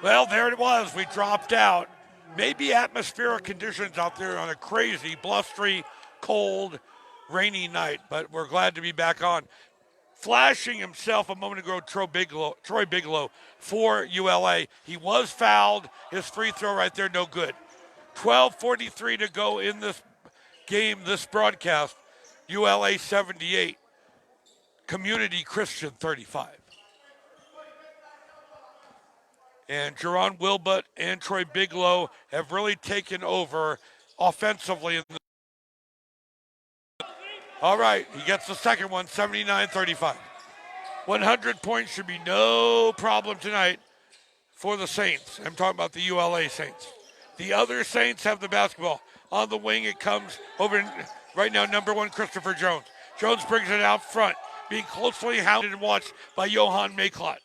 Well, there it was. We dropped out. Maybe atmospheric conditions out there on a crazy, blustery, cold, rainy night, but we're glad to be back on. Flashing himself a moment ago, Troy Bigelow for ULA. He was fouled. His free throw right there, no good. 12:43 to go in this game, this broadcast. ULA 78, Community Christian 35. And Jerron Wilbut and Troy Bigelow have really taken over offensively. All right, he gets the second one, 79-35. 100 points should be no problem tonight for the Saints. I'm talking about the ULA Saints. The other Saints have the basketball. On the wing, it comes over right now, number one, Christopher Jones. Jones brings it out front, being closely hounded and watched by Johan Mayclot.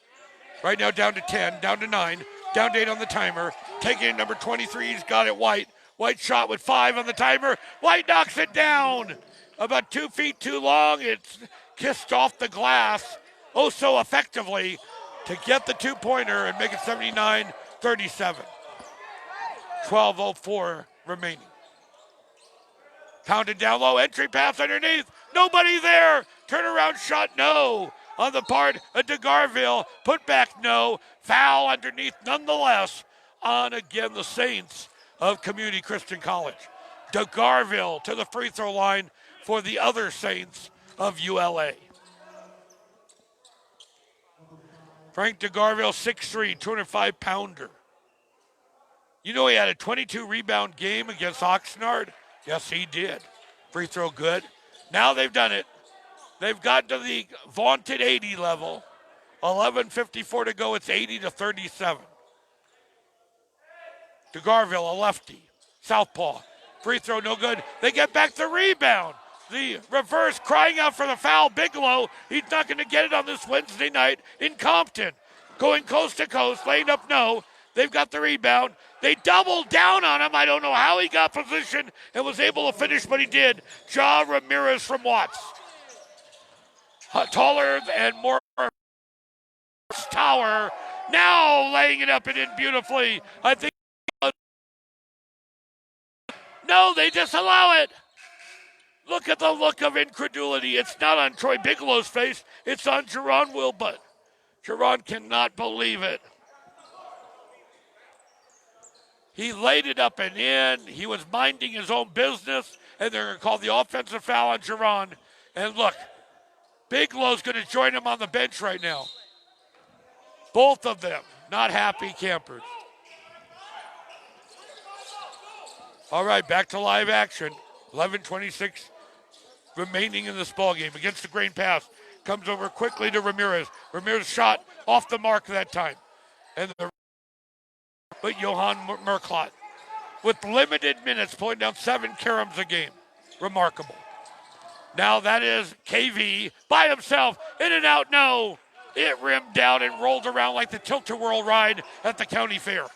Right now down to 10, down to 9, down to 8 on the timer. Taking it, number 23, he's got it, White. White shot with 5 on the timer. White knocks it down. About 2 feet too long. It's kissed off the glass oh so effectively to get the two-pointer and make it 79-37. 12:04 remaining. Pounded down low, entry pass underneath. Nobody there. Turnaround shot, no. On the part of DeGarville, put back, no. Foul underneath nonetheless on, again, the Saints of Community Christian College. DeGarville to the free throw line for the other Saints of ULA. Frank DeGarville, 6'3", 205-pounder. You know he had a 22-rebound game against Oxnard? Yes, he did. Free throw good. Now they've done it. They've gotten to the vaunted 80 level. 11:54 to go. It's 80-37. DeGarville, a lefty. Southpaw. Free throw, no good. They get back the rebound. The reverse, crying out for the foul. Bigelow, he's not going to get it on this Wednesday night in Compton. Going coast to coast, laying up, no. They've got the rebound. They doubled down on him. I don't know how he got position and was able to finish, but he did. Ja Ramirez from Watts. Taller and more Tower. Now laying it up and in beautifully. I think. No, they disallow it. Look at the look of incredulity. It's not on Troy Bigelow's face. It's on Jerron Wilbut. Jerron cannot believe it. He laid it up and in. He was minding his own business, and they're going to call the offensive foul on Jerron. And look, Bigelow's going to join him on the bench right now. Both of them not happy campers. All right, back to live action. 11:26 remaining in this ball game. Against the grain pass. Comes over quickly to Ramirez. Ramirez shot off the mark that time. But Johan Merklot, with limited minutes, pulling down 7 caroms a game. Remarkable. Now that is KV by himself. In and out, no. It rimmed down and rolled around like the tilt-a-whirl ride at the county fair.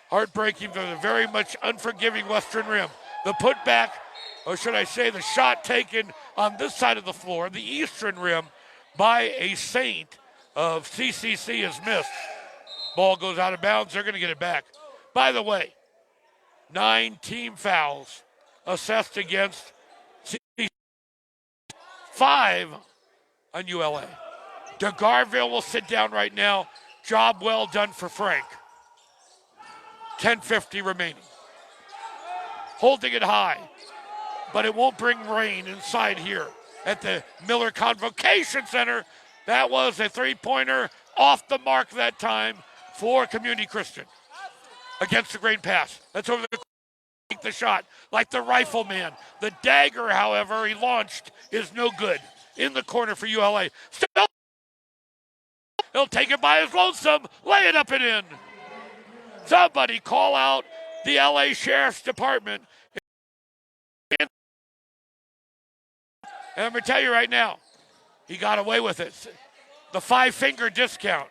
Heartbreaking for the very much unforgiving Western Rim. The putback, or should I say the shot taken on this side of the floor, the Eastern Rim, by a Saint of CCC is missed. Ball goes out of bounds. They're going to get it back. By the way, 9 team fouls assessed against CCC. 5 on ULA. DeGarville will sit down right now. Job well done for Frank. 10:50 remaining. Holding it high, but it won't bring rain inside here at the Miller Convocation Center. That was a three-pointer off the mark that time for Community Christian. Against the grain pass. That's over the shot like the rifleman. The dagger, however, he launched is no good. In the corner for ULA. Still, he'll take it by his lonesome, lay it up and in. Somebody call out the LA Sheriff's Department. And I'm going to tell you right now, he got away with it. The 5-finger discount.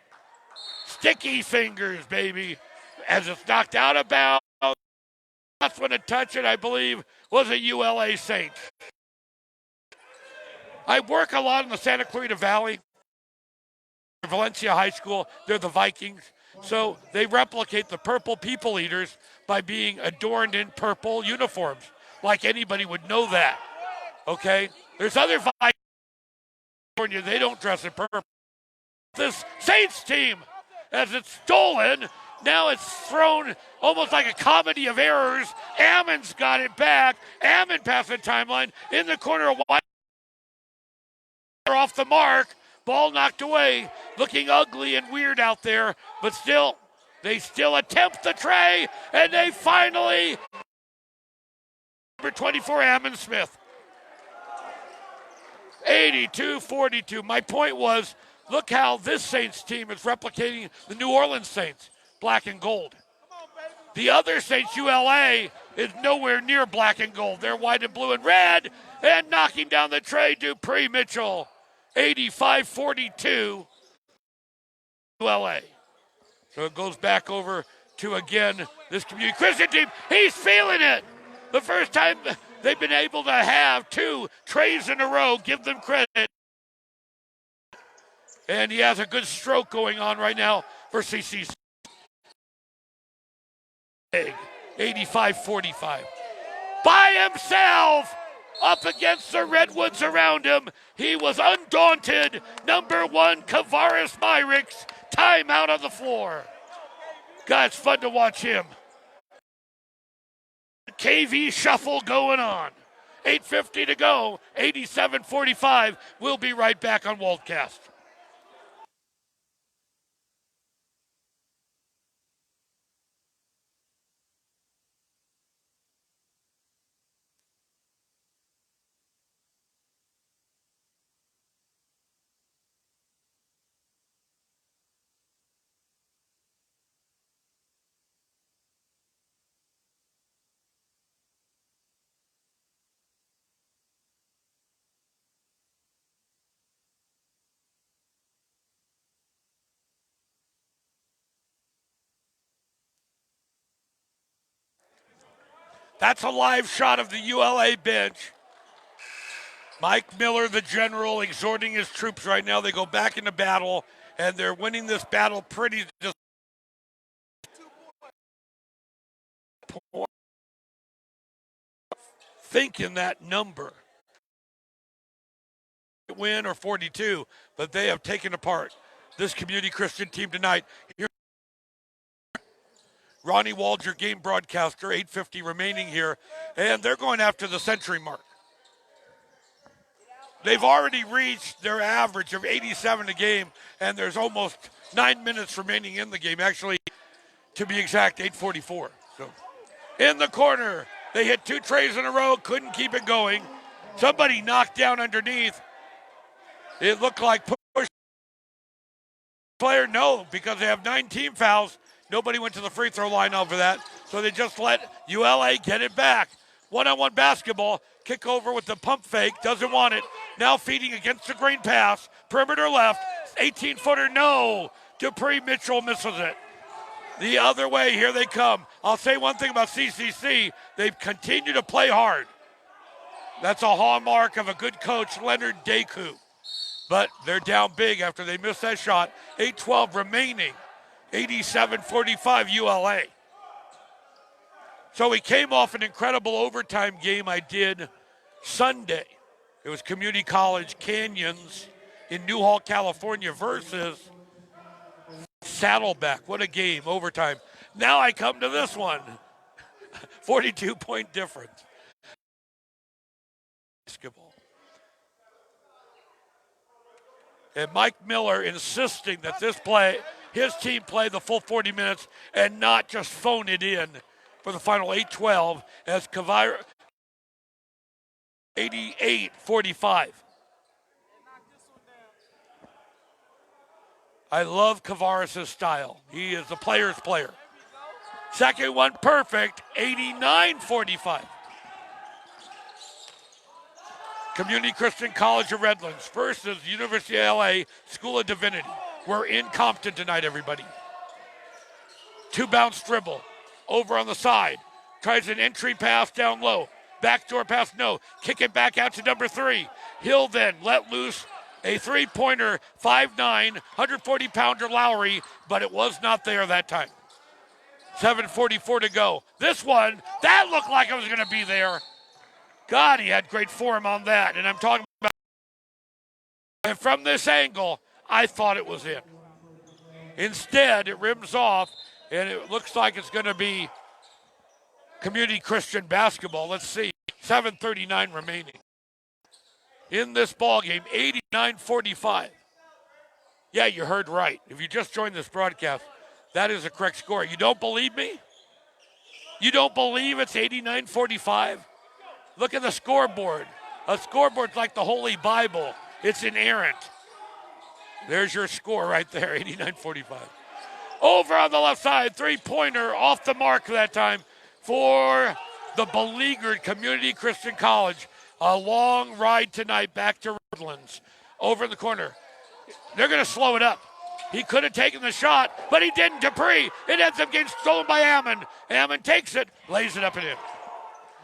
Sticky fingers, baby. As it's knocked out of bounds. That's when to touch it, I believe, was a ULA Saint. I work a lot in the Santa Clarita Valley. Valencia High School. They're the Vikings. So they replicate the purple people eaters by being adorned in purple uniforms. Like anybody would know that. Okay? There's other Vikings, they don't dress in purple. This Saints team, as it's stolen, now it's thrown almost like a comedy of errors. Ammon's got it back. Ammon passing timeline in the corner of White. Off the mark. Ball knocked away. Looking ugly and weird out there. But still, they still attempt the tray. And they finally, number 24, Ammon Smith. 82-42. My point was, look how this Saints team is replicating the New Orleans Saints. Black and gold. The other Saints, ULA, is nowhere near black and gold. They're white and blue and red. And knocking down the tray, Dupree Mitchell. 85-42, ULA. So it goes back over to, again, this Community Christian team. He's feeling it. The first time they've been able to have 2 trays in a row. Give them credit. And he has a good stroke going on right now for CCC. 85-45. By himself, up against the Redwoods around him. He was undaunted. Number 1, Kavaris Myrick's timeout on the floor. God, it's fun to watch him. KV shuffle going on. 8:50 to go. 87-45. We'll be right back on Waldcast. That's a live shot of the ULA bench. Mike Miller, the general, exhorting his troops right now. They go back into battle, and they're winning this battle pretty just thinking that number. Win or 42, but they have taken apart this Community Christian team tonight. Here, Ronnie Wald, your game broadcaster, 8:50 remaining here, and they're going after the century mark. They've already reached their average of 87 a game, and there's almost 9 minutes remaining in the game. Actually, to be exact, 8:44. So, in the corner, they hit 2 trays in a row, couldn't keep it going. Somebody knocked down underneath. It looked like push player, no, because they have 9 team fouls. Nobody went to the free throw line over that, so they just let ULA get it back. One-on-one basketball, kick over with the pump fake, doesn't want it. Now feeding against the green pass, perimeter left, 18-footer, no. Dupree Mitchell misses it. The other way, here they come. I'll say one thing about CCC, they've continued to play hard. That's a hallmark of a good coach, Leonard Deku. But they're down big after they missed that shot. 8:12 remaining. 87-45 ULA. So we came off an incredible overtime game I did Sunday. It was Community College Canyons in Newhall, California versus Saddleback. What a game, overtime. Now I come to this one. 42-point difference. Basketball. And Mike Miller insisting that his team play the full 40 minutes and not just phone it in for the final 8-12 as Kavira 88-45. I love Kavaris' style. He is the player's player. Second one perfect, 89-45. Community Christian College of Redlands versus University of LA School of Divinity. We're in Compton tonight, everybody. 2-bounce dribble. Over on the side. Tries an entry pass down low. Backdoor pass, no. Kick it back out to number 3. He'll then let loose A three-pointer, 5'9", 140-pounder Lowry, but it was not there that time. 7:44 to go. This one, that looked like it was going to be there. God, he had great form on that. And I'm talking about, and from this angle, I thought it was in. Instead, it rims off, and it looks like it's going to be Community Christian basketball. Let's see. 7:39 remaining. In this ball game, 89-45. Yeah, you heard right. If you just joined this broadcast, that is a correct score. You don't believe me? You don't believe it's 89-45? Look at the scoreboard. A scoreboard's like the Holy Bible. It's inerrant. There's your score right there, 89-45. Over on the left side, three-pointer off the mark that time for the beleaguered Community Christian College. A long ride tonight back to Redlands. Over in the corner. They're going to slow it up. He could have taken the shot, but he didn't. Dupree. It ends up getting stolen by Ammon. Ammon takes it, lays it up and in.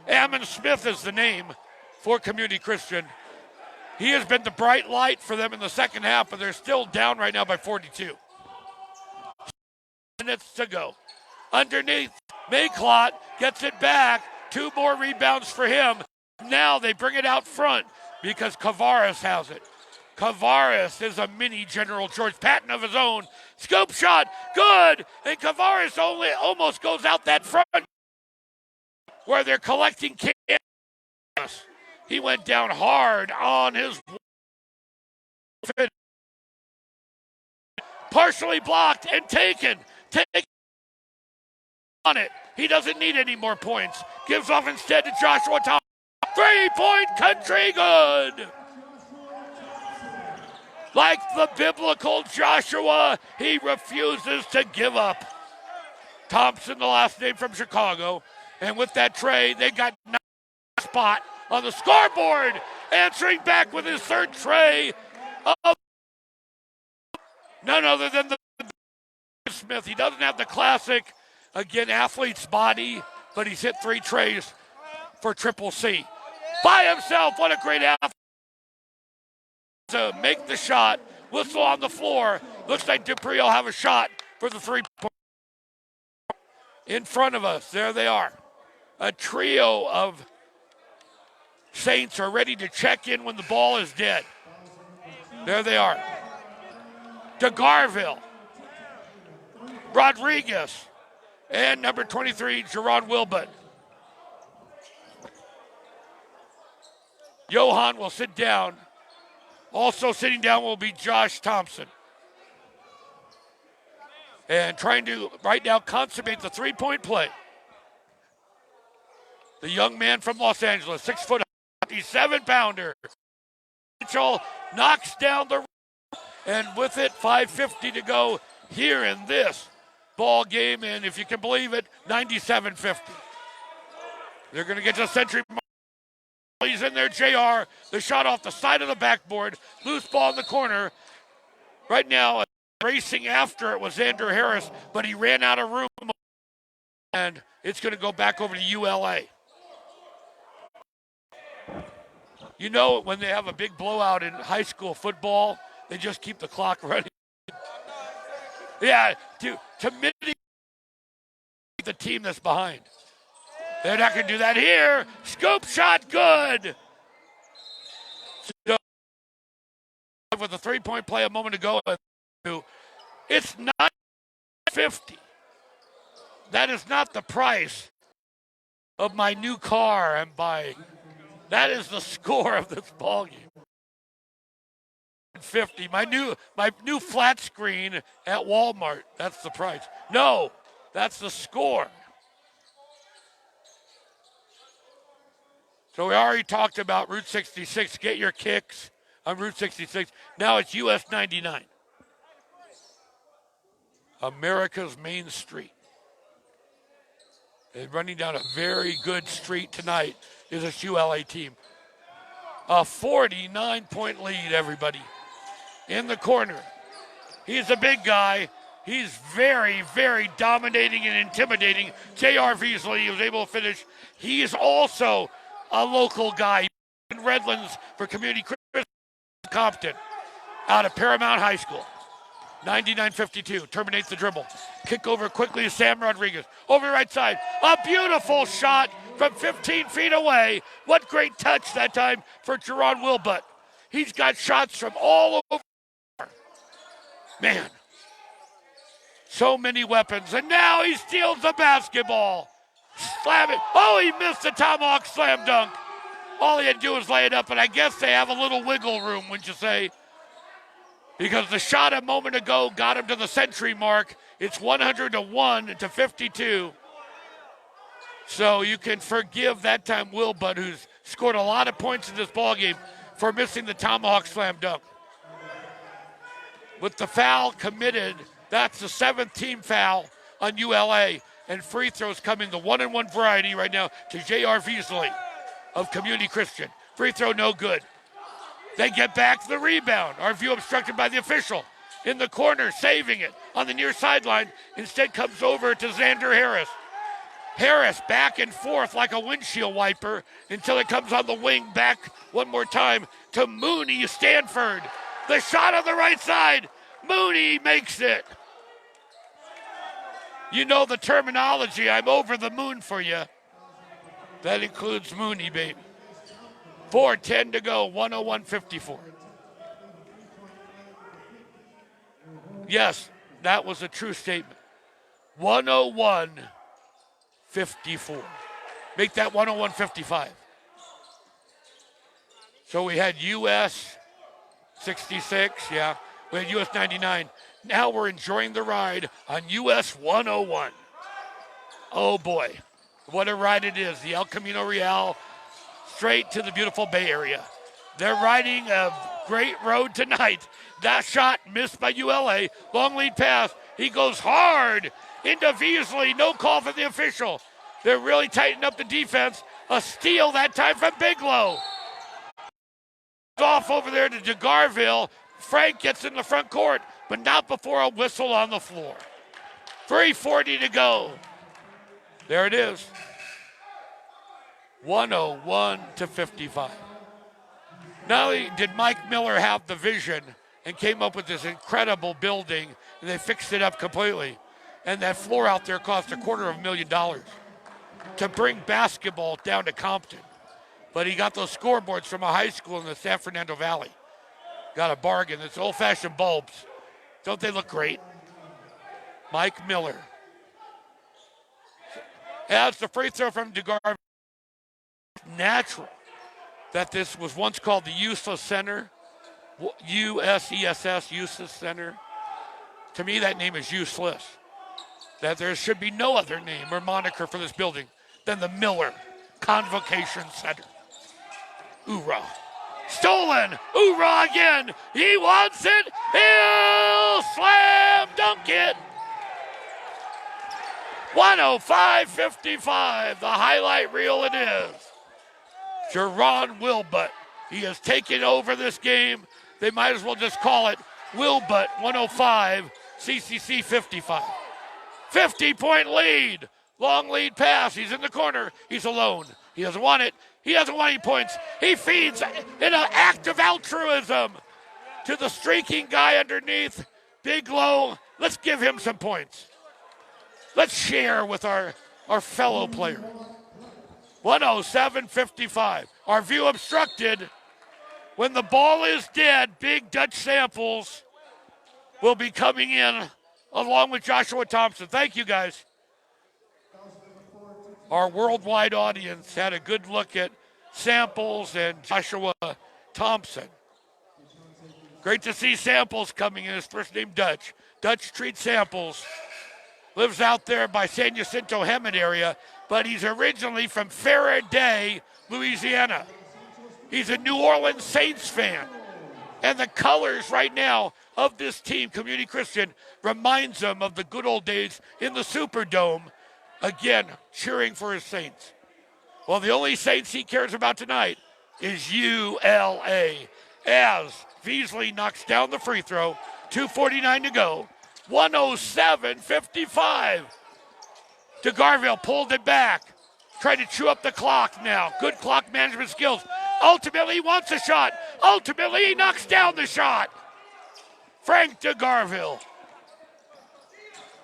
Ammon Smith is the name for Community Christian. He has been the bright light for them in the second half, but they're still down right now by 42. Minutes to go. Underneath, Mayclot gets it back. 2 more rebounds for him. Now they bring it out front because Kavaris has it. Kavaris is a mini General George Patton of his own. Scoop shot, good. And Kavaris almost goes out that front where they're collecting cans. He went down hard on his partially blocked and taken on it. He doesn't need any more points. Gives off instead to Joshua Thomas. 3-point country, good. Like the biblical Joshua, he refuses to give up. Thompson, the last name from Chicago. And with that tray, they got spot on the scoreboard. Answering back with his third tray of none other than the Smith. He doesn't have the classic, again, athlete's body, but he's hit 3 trays for Triple C. By himself, what a great athlete. To make the shot, whistle on the floor. Looks like Dupree will have a shot for the 3-point. In front of us, there they are. A trio of Saints are ready to check in when the ball is dead. There they are. DeGarville, Rodriguez, and number 23, Jerron Wilbut. Johan will sit down. Also sitting down will be Josh Thompson. And trying to, right now, consummate the 3-point play. The young man from Los Angeles, 6 foot, 7-pounder. Mitchell knocks down the, and with it, 5:50 to go here in this ball game. And if you can believe it, 97-50. They're going to get to century. He's in there, JR. The shot off the side of the backboard. Loose ball in the corner. Right now, racing after it was Andrew Harris, but he ran out of room. And it's going to go back over to ULA. You know, when they have a big blowout in high school football, they just keep the clock running. Yeah, to mitigate the team that's behind. They're not going to do that here. Scoop shot, good. So, with a 3-point play a moment ago, it's 950. That is not the price of my new car I'm buying. That is the score of this ball game. 50. My new flat screen at Walmart. That's the price. No, that's the score. So we already talked about Route 66. Get your kicks on Route 66. Now it's US 99. America's main street. And running down a very good street tonight is this ULA team. A 49-point lead, everybody. In the corner. He's a big guy. He's very, very dominating and intimidating. J.R. Veasley, he was able to finish. He is also a local guy in Redlands for Community Christian Compton. out of Paramount High School. 99-52, terminates the dribble. Kick over quickly to Sam Rodriguez. Over the right side, a beautiful shot from 15 feet away. What great touch that time for Jerron Wilbutt. He's got shots from all over. Man, so many weapons. And now he steals the basketball. Slam it. Oh, he missed the tomahawk slam dunk. All he had to do was lay it up, and I guess they have a little wiggle room, wouldn't you say? Because the shot a moment ago got him to the century mark. It's 101-52. So you can forgive that time Wilbutt, who's scored a lot of points in this ballgame, for missing the tomahawk slam dunk. With the foul committed, that's the 7th team foul on ULA. And free throws coming the one-and-one variety right now to J.R. Veasley of Community Christian. Free throw no good. They get back the rebound. Our view obstructed by the official. In the corner, saving it on the near sideline. Instead comes over to Xander Harris. Harris back and forth like a windshield wiper until it comes on the wing back one more time to Mooney Stanford. The shot on the right side. Mooney makes it. You know the terminology. I'm over the moon for you. That includes Mooney, baby. 4:10 to go, 101-54. Yes, that was a true statement. 101-54. Make that 101-55. So we had US 66, yeah. We had US 99. Now we're enjoying the ride on US 101. Oh boy, what a ride it is. The El Camino Real straight to the beautiful Bay Area. They're riding a great road tonight. That shot missed by ULA. Long lead pass. He goes hard into Veasley. No call from the official. They're really tightening up the defense. A steal that time from Bigelow. Off over there to DeGarville. Frank gets in the front court, but not before a whistle on the floor. 3:40 to go. There it is. 101-55. Not only did Mike Miller have the vision and came up with this incredible building, and they fixed it up completely, and that floor out there cost $250,000 to bring basketball down to Compton. But he got those scoreboards from a high school in the San Fernando Valley. Got a bargain. It's old-fashioned bulbs. Don't they look great? Mike Miller. As the free throw from DeGarville. Natural that this was once called the Useless Center, USESS, Useless Center. To me, that name is useless. That there should be no other name or moniker for this building than the Miller Convocation Center. Hoorah. Stolen. Hoorah again. He wants it. He'll slam dunk it. 105-55. The highlight reel it is. Jerron Wilbutt. He has taken over this game. They might as well just call it Wilbutt 105, CCC 55. 50-point lead. Long lead pass. He's in the corner. He's alone. He doesn't want it. He doesn't want any points. He feeds in an act of altruism to the streaking guy underneath. Bigelow. Let's give him some points. Let's share with our fellow player. 107-55. Our view obstructed. When the ball is dead, Big Dutch Samples will be coming in along with Joshua Thompson. Thank you, guys. Our worldwide audience had a good look at Samples and Joshua Thompson. Great to see Samples coming in. His first name Dutch. Dutch treats Samples. Lives out there by San Jacinto Hemet area, but he's originally from Faraday, Louisiana. He's a New Orleans Saints fan. And the colors right now of this team, Community Christian, reminds him of the good old days in the Superdome. Again, cheering for his Saints. Well, the only Saints he cares about tonight is ULA. As Veasley knocks down the free throw, 2:49 to go. 107-55. DeGarville pulled it back. Trying to chew up the clock now. Good clock management skills. Ultimately, he wants a shot. Ultimately, he knocks down the shot. Frank DeGarville.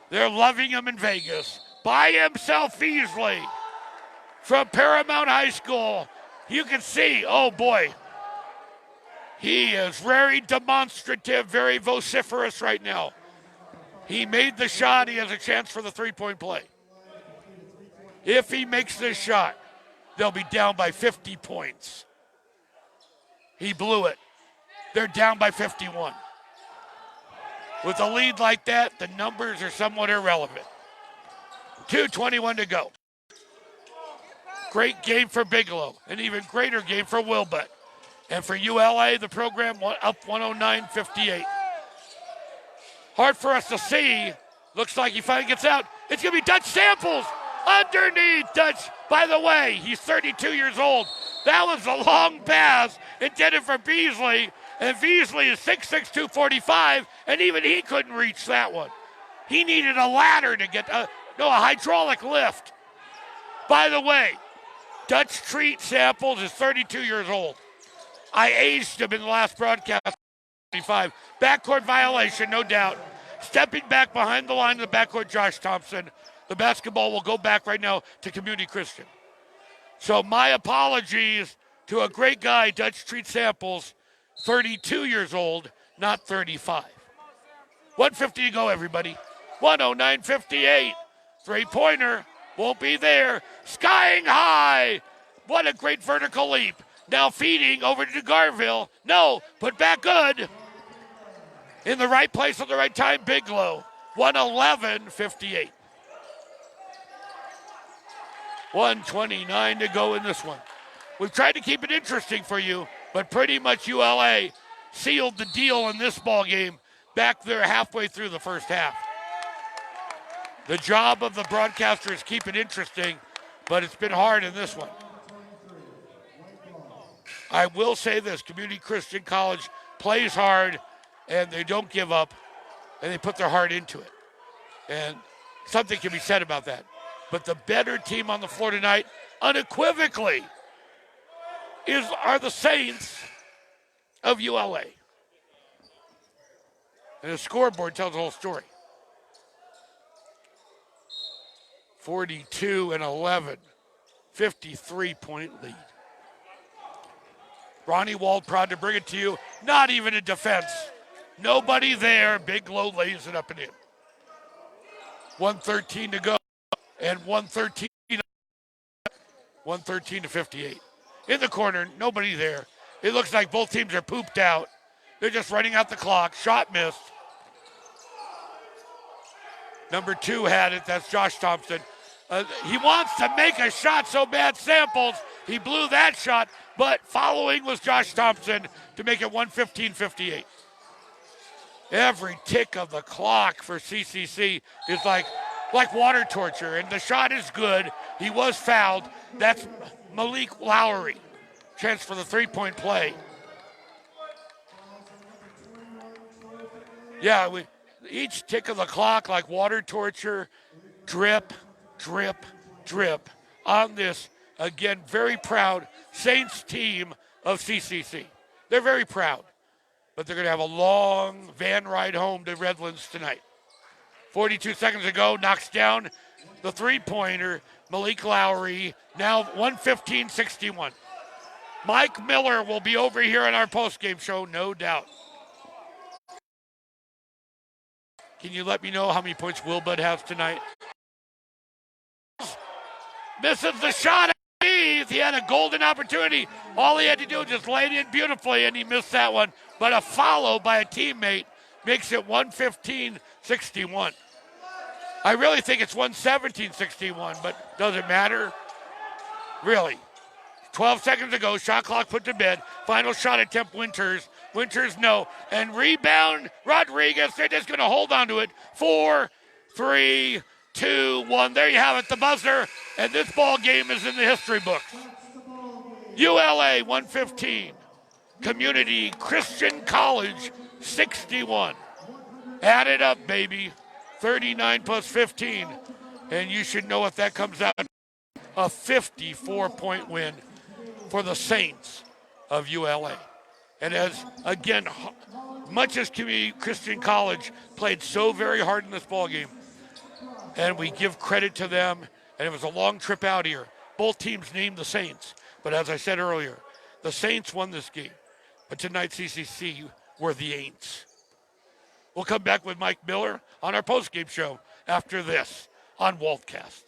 They're loving him in Vegas. By himself, Beasley from Paramount High School. You can see, oh boy, he is very demonstrative, very vociferous right now. He made the shot. He has a chance for the three-point play. If he makes this shot, they'll be down by 50 points. He blew it. They're down by 51. With a lead like that, the numbers are somewhat irrelevant. 2:21 to go. Great game for Bigelow. An even greater game for Wilbutt. And for ULA, the program up 109-58. Hard for us to see. Looks like he finally gets out. It's going to be Dutch Samples underneath Dutch. By the way, he's 32 years old. That was a long pass intended for Beasley. And Beasley is 6'6", 245, and even he couldn't reach that one. He needed a ladder to get, a hydraulic lift. By the way, Dutch Treat Samples is 32 years old. I aged him in the last broadcast. 25. Backcourt violation, no doubt. Stepping back behind the line of the backcourt, Josh Thompson. The basketball will go back right now to Community Christian. So my apologies to a great guy, Dutch Treat Samples, 32 years old, not 35. 150 to go, everybody. 109-58. Three-pointer won't be there. Skying high. What a great vertical leap. Now feeding over to Garville. No, put back good. In the right place at the right time, Bigelow. 111-58. 1:29 to go in this one. We've tried to keep it interesting for you, but pretty much ULA sealed the deal in this ball game back there halfway through the first half. The job of the broadcaster is keep it interesting, but it's been hard in this one. I will say this, Community Christian College plays hard, and they don't give up, and they put their heart into it. And something can be said about that. But the better team on the floor tonight, unequivocally, are the Saints of ULA. And the scoreboard tells the whole story. 42-11, 53-point lead. Ronnie Wald proud to bring it to you. Not even a defense. Nobody there. Bigelow lays it up and in. 1:13 to go. And 113-58. In the corner, nobody there. It looks like both teams are pooped out. They're just running out the clock. Shot missed. Number 2 had it. That's Josh Thompson. He wants to make a shot so bad, Samples. He blew that shot, but following was Josh Thompson to make it 115-58. Every tick of the clock for CCC is like water torture, and the shot is good. He was fouled. That's Malik Lowry. Chance for the three-point play. Yeah, each tick of the clock like water torture, drip, drip, drip on this, again, very proud Saints team of CCC. They're very proud, but they're going to have a long van ride home to Redlands tonight. 42 seconds ago, knocks down the three-pointer, Malik Lowry, now 115-61. Mike Miller will be over here on our postgame show, no doubt. Can you let me know how many points Wilbutt has tonight? Misses the shot. He had a golden opportunity. All he had to do was just lay it in beautifully, and he missed that one. But a follow by a teammate makes it 115-61. I really think it's 117-61, but does it matter? Really. 12 seconds ago, shot clock put to bed. Final shot attempt, Winters. Winters, no. And rebound, Rodriguez. They're just going to hold on to it. 4, 3, 2, 1. There you have it, the buzzer. And this ball game is in the history books. ULA 115. Community Christian College 61. Add it up, baby. 39 plus 15. And you should know if that comes out, a 54-point win for the Saints of ULA. And as, again, much as Community Christian College played so very hard in this ball game, and we give credit to them, and it was a long trip out here. Both teams named the Saints, but as I said earlier, the Saints won this game. But tonight's CCC were the Aints. We'll come back with Mike Miller on our postgame show after this on Waltcast.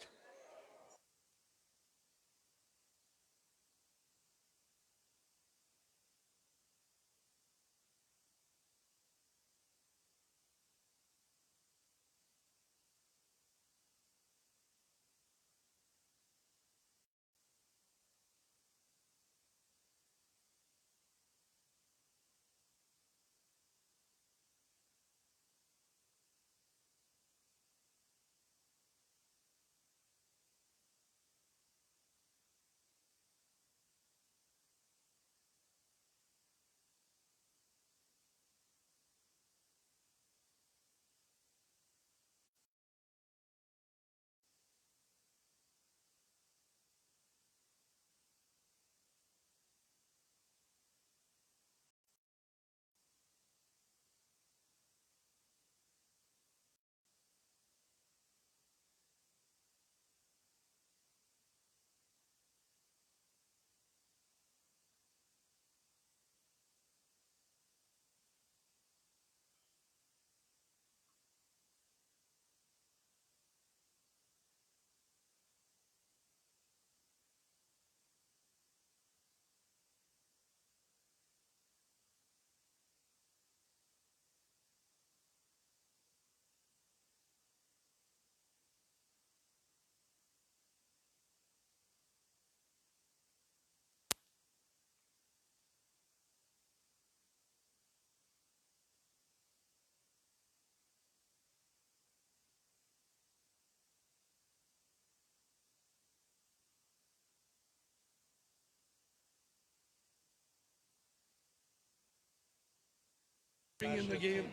In the game,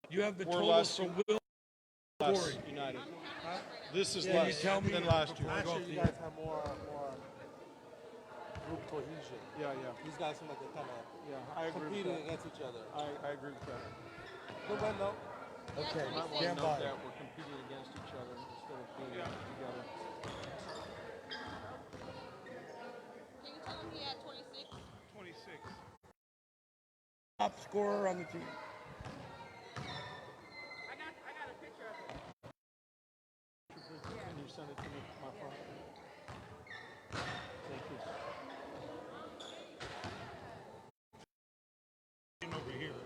you have the total from Will Corey. United. This is Can less you tell me than last year. Last year you guys have more group cohesion. Yeah. These guys seem like they're kind of Yeah, I agree with competing that. against each other. I agree with that. Good run though. Okay, You might want to stand note by. that we're competing against each other instead of being together. Can you tell him he had 26? 26. Top scorer on the team. I got a picture of it. Can you send it to me, my phone? Thank you. Over here.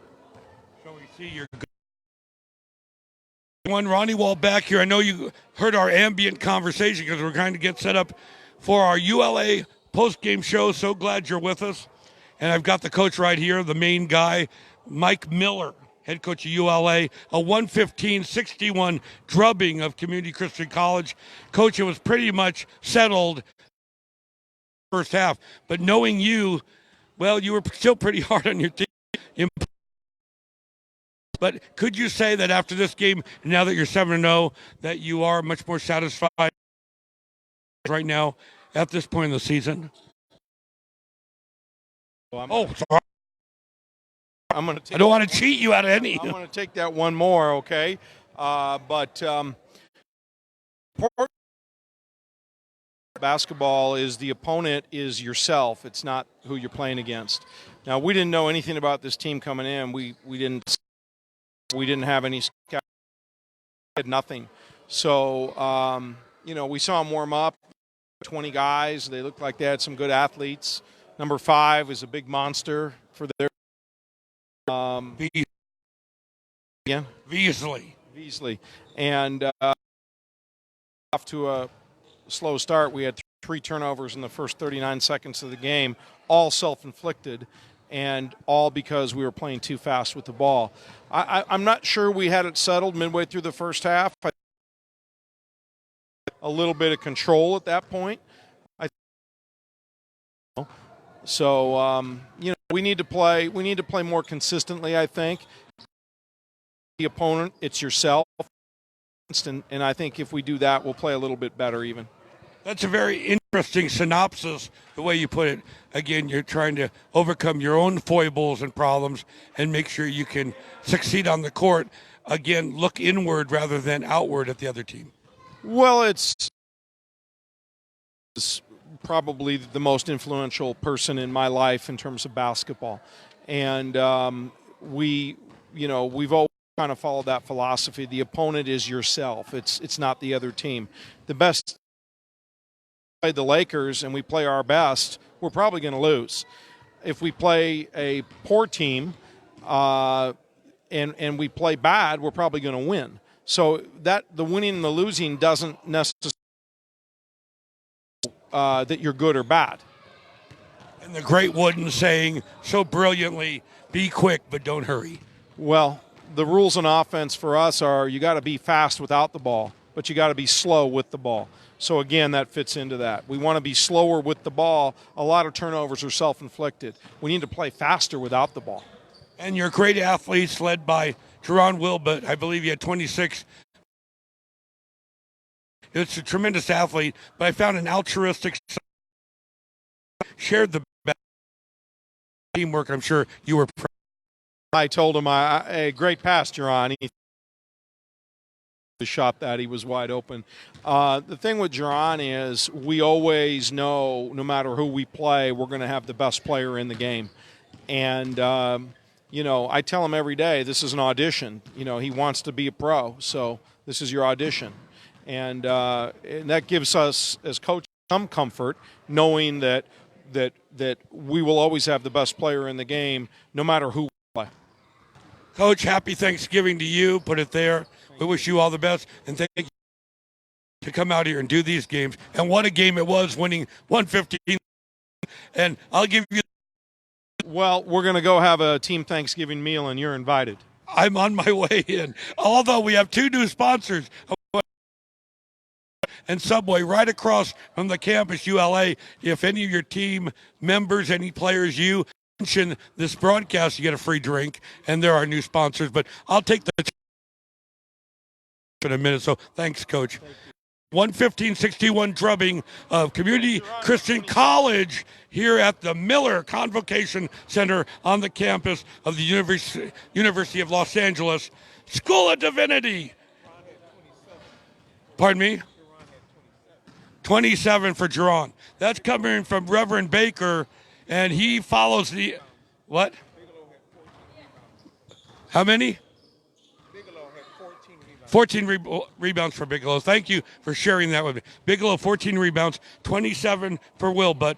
So we see your good. One Ronnie Wall back here. I know you heard our ambient conversation because we're trying to get set up for our ULA post-game show. So glad you're with us. And I've got the coach right here, the main guy, Mike Miller, head coach of ULA, a 115-61 drubbing of Community Christian College. Coach, it was pretty much settled first half. But knowing you, well, you were still pretty hard on your team. But could you say that after this game, now that you're 7-0, that you are much more satisfied right now at this point in the season? Well, sorry. I'm going to. I don't want to cheat you out of any. I'm going to take that one more, okay? Basketball is the opponent is yourself. It's not who you're playing against. Now, we didn't know anything about this team coming in. We didn't have any scout. Had nothing. So we saw them warm up. 20 guys. They looked like they had some good athletes. Number 5 is a big monster for their. Again. Beasley. And off to a slow start. We had 3 turnovers in the first 39 seconds of the game, all self-inflicted, and all because we were playing too fast with the ball. I'm not sure we had it settled midway through the first half. A little bit of control at that point. So we need to play. We need to play more consistently. I think the opponent, it's yourself, and I think if we do that, we'll play a little bit better. Even That's a very interesting synopsis, the way you put it. Again, you're trying to overcome your own foibles and problems and make sure you can succeed on the court. Again, look inward rather than outward at the other team. Well, it's probably the most influential person in my life in terms of basketball. And we've always kind of followed that philosophy. The opponent is yourself. It's not the other team. The best play the Lakers and we play our best, we're probably going to lose. If we play a poor team and we play bad, we're probably going to win. So that the winning and the losing doesn't necessarily that you're good or bad. And the great Wooden saying so brilliantly, be quick but don't hurry. Well, the rules on offense for us are you got to be fast without the ball, but you got to be slow with the ball. So again, that fits into that. We want to be slower with the ball. A lot of turnovers are self-inflicted. We need to play faster without the ball. And your great athletes led by Jerron Wilbert, I believe he had 26. It's a tremendous athlete, but I found an altruistic shared the teamwork. I'm sure you were proud. I told him, a great pass, Jerron. He shot that. He was wide open. The thing with Jerron is we always know, no matter who we play, we're going to have the best player in the game. And, I tell him every day, this is an audition. He wants to be a pro, so this is your audition. And that gives us, as coaches, some comfort, knowing that we will always have the best player in the game, no matter who we play. Coach, happy Thanksgiving to you. Put it there. We wish you all the best, and thank you to come out here and do these games. And what a game it was, winning 115. And I'll give you. Well, we're going to go have a team Thanksgiving meal, and you're invited. I'm on my way in. Although we have two new sponsors. And Subway right across from the campus, ULA. If any of your team members, any players you mention this broadcast, you get a free drink. And there are new sponsors. But I'll take the in a minute. So thanks, Coach. 115-61 drubbing of Community Christian College here at the Miller Convocation Center on the campus of the University of Los Angeles School of Divinity. Pardon me? 27 for Jerron. That's coming from Reverend Baker, and he follows the what? How many? 14 rebounds for Bigelow. Thank you for sharing that with me. Bigelow, 14 rebounds, 27 for Will, but